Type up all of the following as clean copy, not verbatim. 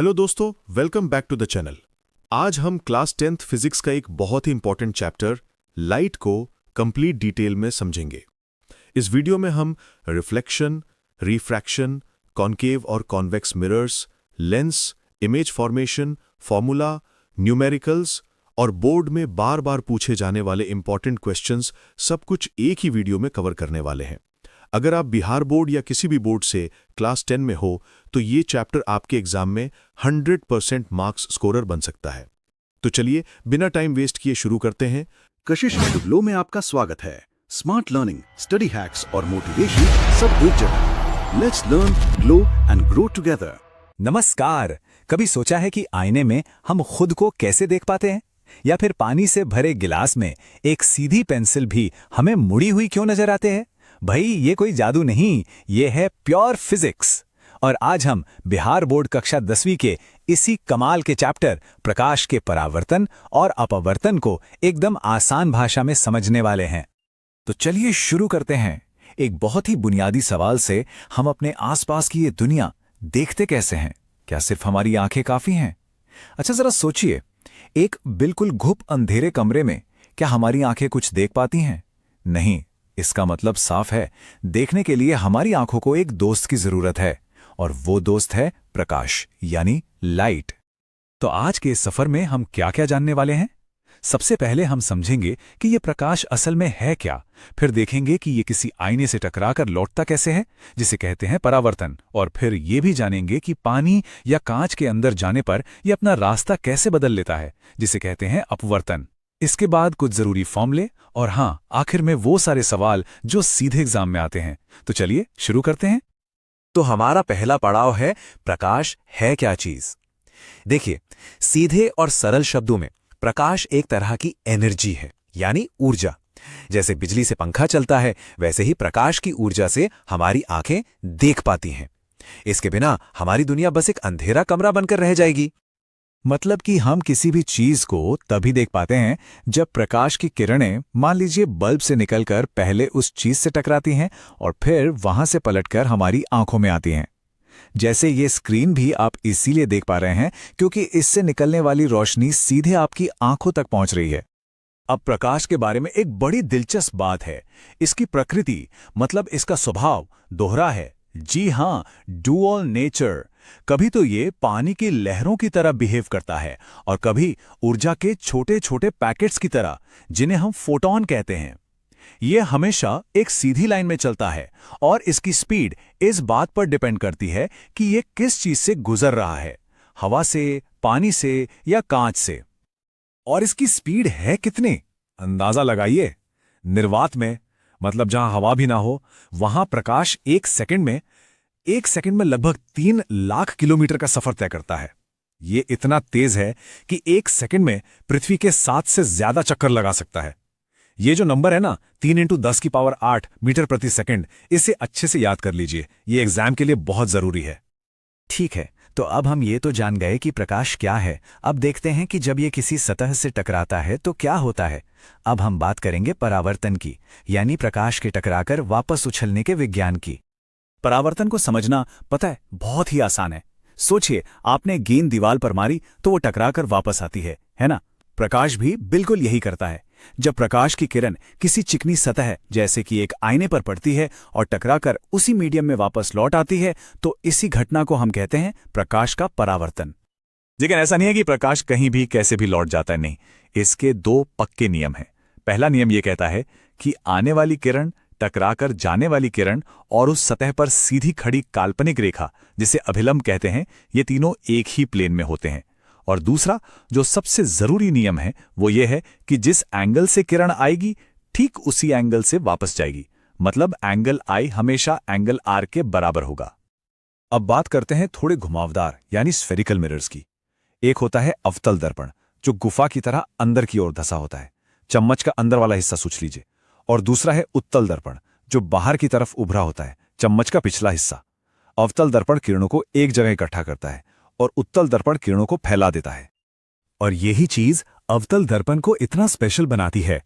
Hello दोस्तों, welcome back to the channel. आज हम क्लास 10th फिजिक्स का एक बहुत ही इंपॉर्टेंट चैप्टर लाइट को कंप्लीट डिटेल में समझेंगे। इस वीडियो में हम रिफ्लेक्शन, रिफ्रैक्शन, कॉन्केव और convex mirrors, lens, image formation, formula, numericals और बोर्ड में बार बार पूछे जाने वाले इंपॉर्टेंट क्वेश्चंस सब कुछ एक ही वीडियो में कवर करने वाले हैं। अगर आप बिहार बोर्ड या किसी भी बोर्ड से क्लास 10 में हो तो ये चैप्टर आपके एग्जाम में 100% मार्क्स स्कोरर बन सकता है। तो चलिए बिना टाइम वेस्ट किए शुरू करते हैं। कशिश ग्लो में आपका स्वागत है। स्मार्ट लर्निंग, स्टडी हैक्स और मोटिवेशन सब एक जगह। Let's learn, glow and grow together. नमस्कार। कभी सोचा है कि आईने में हम खुद को कैसे देख पाते हैं, या फिर पानी से भरे गिलास में एक सीधी पेंसिल भी हमें मुड़ी हुई क्यों नजर आते हैं? भाई ये कोई जादू नहीं, ये है प्योर फिजिक्स। और आज हम बिहार बोर्ड कक्षा 10वीं के इसी कमाल के चैप्टर प्रकाश के परावर्तन और अपवर्तन को एकदम आसान भाषा में समझने वाले हैं। तो चलिए शुरू करते हैं। एक बहुत ही बुनियादी सवाल से, हम अपने आसपास की ये दुनिया देखते कैसे हैं? क्या सिर्फ हमारी आंखें काफी हैं? अच्छा जरा सोचिए, एक बिल्कुल घुप अंधेरे कमरे में क्या हमारी आंखें कुछ देख पाती हैं? नहीं। इसका मतलब साफ है, देखने के लिए हमारी आंखों को एक दोस्त की जरूरत है, और वो दोस्त है प्रकाश, यानी लाइट। तो आज के इस सफर में हम क्या क्या जानने वाले हैं? सबसे पहले हम समझेंगे कि ये प्रकाश असल में है क्या, फिर देखेंगे कि ये किसी आईने से टकराकर लौटता कैसे है, जिसे कहते हैं परावर्तन, और फिर ये भी जानेंगे कि पानी या कांच के अंदर जाने पर यह अपना रास्ता कैसे बदल लेता है, जिसे कहते हैं अपवर्तन। इसके बाद कुछ जरूरी फॉर्मूले और हाँ, आखिर में वो सारे सवाल जो सीधे एग्जाम में आते हैं। तो चलिए शुरू करते हैं। तो हमारा पहला पड़ाव है, प्रकाश है क्या चीज? देखिए, सीधे और सरल शब्दों में प्रकाश एक तरह की एनर्जी है, यानी ऊर्जा। जैसे बिजली से पंखा चलता है, वैसे ही प्रकाश की ऊर्जा से हमारी आंखें देख पाती हैं। इसके बिना हमारी दुनिया बस एक अंधेरा कमरा बनकर रह जाएगी। मतलब कि हम किसी भी चीज को तभी देख पाते हैं जब प्रकाश की किरणें, मान लीजिए बल्ब से निकलकर पहले उस चीज से टकराती हैं और फिर वहां से पलटकर हमारी आंखों में आती हैं। जैसे ये स्क्रीन भी आप इसीलिए देख पा रहे हैं क्योंकि इससे निकलने वाली रोशनी सीधे आपकी आंखों तक पहुंच रही है। अब प्रकाश के बारे में एक बड़ी दिलचस्प बात है। इसकी प्रकृति, मतलब इसका स्वभाव दोहरा है। जी हां, डुअल नेचर। कभी तो ये पानी की लहरों की तरह बिहेव करता है और कभी ऊर्जा के छोटे छोटे पैकेट्स की तरह, जिन्हें हम फोटॉन कहते हैं। ये हमेशा एक सीधी लाइन में चलता है और इसकी स्पीड इस बात पर डिपेंड करती है कि ये किस चीज से गुजर रहा है, हवा से, पानी से या कांच से। और इसकी स्पीड है कितनी? अंदाजा लगाइए। निर्वात में, मतलब जहां हवा भी ना हो, वहां प्रकाश एक सेकंड में लगभग 3 लाख किलोमीटर का सफर तय करता है। ये इतना तेज है कि एक सेकंड में पृथ्वी के 7 से ज्यादा चक्कर लगा सकता है। ये जो नंबर है ना, 3 × 10⁸ मीटर प्रति सेकंड, इसे अच्छे से याद कर लीजिए। ये एग्जाम के लिए बहुत जरूरी है। ठीक है, तो अब हम ये तो जान गए कि प्रकाश क्या है। अब देखते हैं कि जब ये किसी सतह से टकराता है तो क्या होता है। अब हम बात करेंगे परावर्तन की, यानी प्रकाश के टकराकर वापस उछलने के विज्ञान की। परावर्तन को समझना, पता है, बहुत ही आसान है। सोचिए, आपने गेंद दीवार पर मारी तो वो टकराकर वापस आती है ना? प्रकाश भी बिल्कुल यही करता है। जब प्रकाश की किरण किसी चिकनी सतह, जैसे कि एक आईने पर पड़ती है और टकराकर उसी मीडियम में वापस लौट आती है, तो इसी घटना को हम कहते हैं प्रकाश का परावर्तन। लेकिन ऐसा नहीं है कि प्रकाश कहीं भी कैसे भी लौट जाता है, नहीं। इसके 2 पक्के नियम हैं। पहला नियम यह कहता है कि आने वाली किरण, टकराकर जाने वाली किरण और उस सतह पर सीधी खड़ी काल्पनिक रेखा, जिसे अभिलंब कहते हैं, ये तीनों एक ही प्लेन में होते हैं। और दूसरा, जो सबसे जरूरी नियम है, वो ये है कि जिस एंगल से किरण आएगी, ठीक उसी एंगल से वापस जाएगी। मतलब एंगल आई हमेशा एंगल आर के बराबर होगा। अब बात करते हैं थोड़े घुमावदार यानी स्फेरिकल मिरर्स की। एक होता है अवतल दर्पण, जो गुफा की तरह अंदर की ओर धंसा होता है। चम्मच का अंदर वाला हिस्सा सोच लीजिए। और दूसरा है उत्तल दर्पण, जो बाहर की तरफ उभरा होता है, चम्मच का पिछला हिस्सा। अवतल दर्पण किरणों को एक जगह इकट्ठा करता है और उत्तल दर्पण किरणों को फैला देता है। और यही चीज अवतल दर्पण को इतना स्पेशल बनाती है।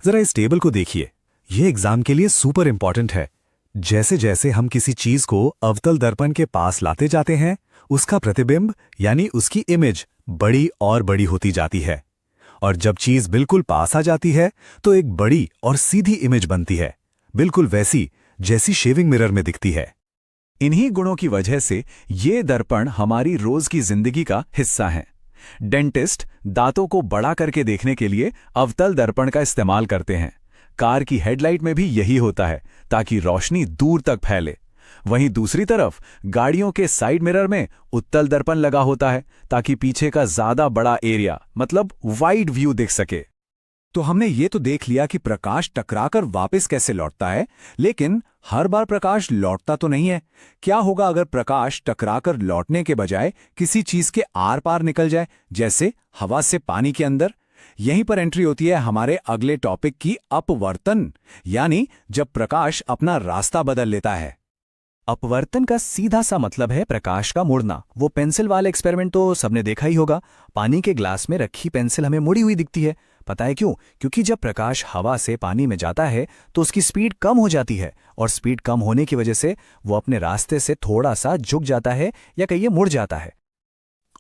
जरा इस टेबल को देखिए, यह एग्जाम के लिए सुपर इंपॉर्टेंट है। जैसे जैसे हम किसी चीज को अवतल दर्पण के पास लाते जाते हैं, उसका प्रतिबिंब यानी उसकी इमेज बड़ी और बड़ी होती जाती है। और जब चीज बिल्कुल पास आ जाती है तो एक बड़ी और सीधी इमेज बनती है, बिल्कुल वैसी जैसी शेविंग मिरर में दिखती है। इन्हीं गुणों की वजह से ये दर्पण हमारी रोज की जिंदगी का हिस्सा हैं। डेंटिस्ट दांतों को बड़ा करके देखने के लिए अवतल दर्पण का इस्तेमाल करते हैं। कार की हेडलाइट में भी यही होता है ताकि रोशनी दूर तक फैले। वहीं दूसरी तरफ गाड़ियों के साइड मिरर में उत्तल दर्पण लगा होता है ताकि पीछे का ज्यादा बड़ा एरिया मतलब वाइड व्यू दिख सके। तो हमने ये तो देख लिया कि प्रकाश टकराकर वापस कैसे लौटता है, लेकिन हर बार प्रकाश लौटता तो नहीं है। क्या होगा अगर प्रकाश टकराकर लौटने के बजाय किसी चीज के आर पार निकल जाए, जैसे हवा से पानी के अंदर? यहीं पर एंट्री होती है हमारे अगले टॉपिक की, अपवर्तन, यानी जब प्रकाश अपना रास्ता बदल लेता है। अपवर्तन का सीधा सा मतलब है प्रकाश का मुड़ना। वो पेंसिल वाला एक्सपेरिमेंट तो सबने देखा ही होगा। पानी के ग्लास में रखी पेंसिल हमें मुड़ी हुई दिखती है। पता है क्यों? क्योंकि जब प्रकाश हवा से पानी में जाता है तो उसकी स्पीड कम हो जाती है, और स्पीड कम होने की वजह से वो अपने रास्ते से थोड़ा सा झुक जाता है या कहिए मुड़ जाता है।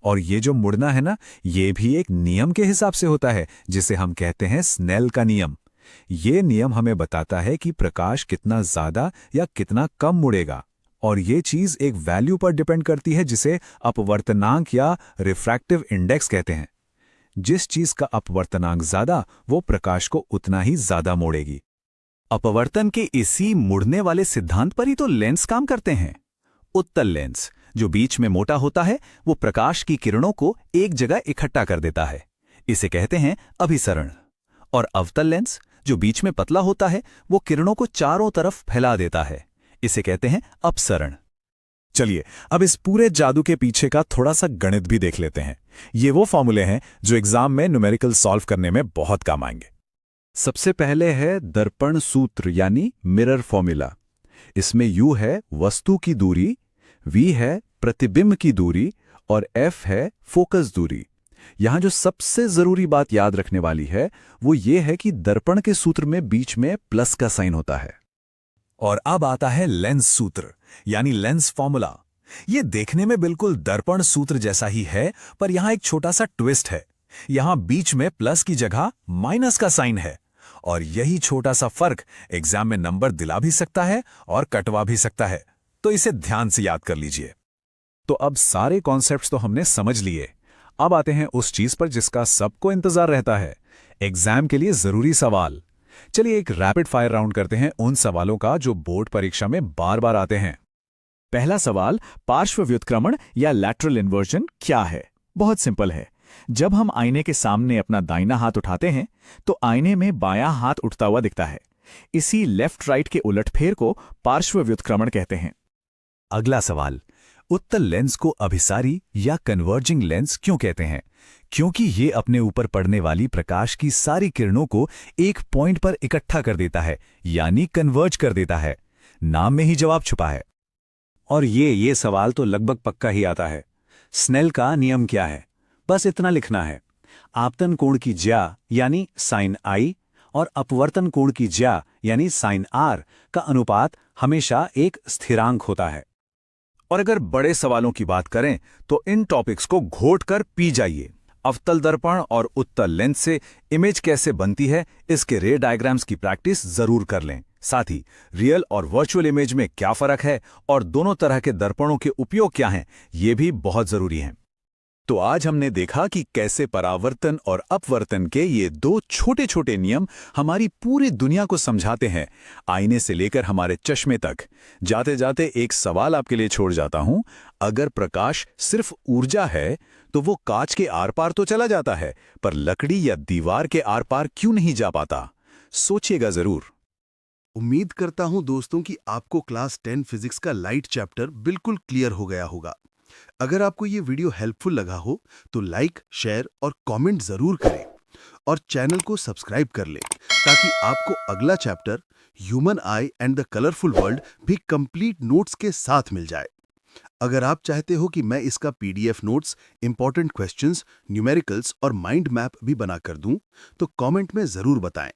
और ये जो मुड़ना है ना, ये भी एक नियम के हिसाब से होता है जिसे हम कहते हैं स्नेल का नियम। ये नियम हमें बताता है कि प्रकाश कितना ज्यादा या कितना कम मुड़ेगा, और ये चीज एक वैल्यू पर डिपेंड करती है जिसे अपवर्तनांक या रिफ्रैक्टिव इंडेक्स कहते हैं। जिस चीज का अपवर्तनांक ज्यादा, वो प्रकाश को उतना ही ज्यादा मोड़ेगी। अपवर्तन के इसी मुड़ने वाले सिद्धांत पर ही तो लेंस काम करते हैं। उत्तल लेंस जो बीच में मोटा होता है, वो प्रकाश की किरणों को एक जगह इकट्ठा कर देता है, इसे कहते हैं अभिसरण। और अवतल लेंस जो बीच में पतला होता है, वो किरणों को चारों तरफ फैला देता है, इसे कहते हैं अपसरण। चलिए अब इस पूरे जादू के पीछे का थोड़ा सा गणित भी देख लेते हैं। ये वो फॉर्मूले हैं जो एग्जाम में न्यूमेरिकल सॉल्व करने में बहुत काम आएंगे। सबसे पहले है दर्पण सूत्र यानी मिरर फॉर्मूला। इसमें U है वस्तु की दूरी, V है प्रतिबिंब की दूरी, और F है फोकस दूरी। यहां जो सबसे जरूरी बात याद रखने वाली है वो ये है कि दर्पण के सूत्र में बीच में प्लस का साइन होता है। और अब आता है लेंस सूत्र यानी लेंस फॉर्मूला। ये देखने में बिल्कुल दर्पण सूत्र जैसा ही है, पर यहां एक छोटा सा ट्विस्ट है। यहां बीच में प्लस की जगह माइनस का साइन है, और यही छोटा सा फर्क एग्जाम में नंबर दिला भी सकता है और कटवा भी सकता है, तो इसे ध्यान से याद कर लीजिए। तो अब सारे कॉन्सेप्ट्स तो हमने समझ लिए। अब आते हैं उस चीज पर जिसका सबको इंतजार रहता है, एग्जाम के लिए जरूरी सवाल। चलिए एक रैपिड फायर राउंड करते हैं उन सवालों का जो बोर्ड परीक्षा में बार बार आते हैं। पहला सवाल, पार्श्व व्युत्क्रमण या लैटरल इन्वर्जन क्या है? बहुत सिंपल है। जब हम आईने के सामने अपना दाहिना हाथ उठाते हैं तो आईने में बायां हाथ उठता हुआ दिखता है। इसी लेफ्ट राइट के उलटफेर को पार्श्व व्युत्क्रमण कहते हैं। अगला सवाल, उत्तल लेंस को अभिसारी या कन्वर्जिंग लेंस क्यों कहते हैं? क्योंकि ये अपने ऊपर पड़ने वाली प्रकाश की सारी किरणों को एक पॉइंट पर इकट्ठा कर देता है, यानी कन्वर्ज कर देता है। नाम में ही जवाब छुपा है। और ये सवाल तो लगभग पक्का ही आता है। स्नेल का नियम क्या है? बस इतना लिखना है, आपतन कोण की ज्या यानी साइन आई और अपवर्तन कोण की ज्या यानी साइन आर का अनुपात हमेशा एक स्थिरांक होता है। और अगर बड़े सवालों की बात करें तो इन टॉपिक्स को घोट कर पी जाइए। अवतल दर्पण और उत्तल लेंस से इमेज कैसे बनती है, इसके रे डायग्राम्स की प्रैक्टिस जरूर कर लें। साथ ही रियल और वर्चुअल इमेज में क्या फर्क है और दोनों तरह के दर्पणों के उपयोग क्या हैं, ये भी बहुत जरूरी है। तो आज हमने देखा कि कैसे परावर्तन और अपवर्तन के ये दो छोटे छोटे नियम हमारी पूरी दुनिया को समझाते हैं, आईने से लेकर हमारे चश्मे तक। जाते जाते एक सवाल आपके लिए छोड़ जाता हूं, अगर प्रकाश सिर्फ ऊर्जा है तो वो कांच के आर पार तो चला जाता है, पर लकड़ी या दीवार के आर पार क्यों नहीं जा पाता? सोचिएगा जरूर। उम्मीद करता हूं दोस्तों कि आपको क्लास 10 फिजिक्स का लाइट चैप्टर बिल्कुल क्लियर हो गया होगा। अगर आपको ये वीडियो हेल्पफुल लगा हो तो लाइक, शेयर और कमेंट जरूर करें और चैनल को सब्सक्राइब कर लें ताकि आपको अगला chapter human I and the colourful world भी कंप्लीट नोट्स के साथ मिल जाए। अगर आप चाहते हो कि मैं इसका PDF notes, important questions, numericals और माइंड मैप भी बना कर दूं, तो कमेंट में जरूर बताएं।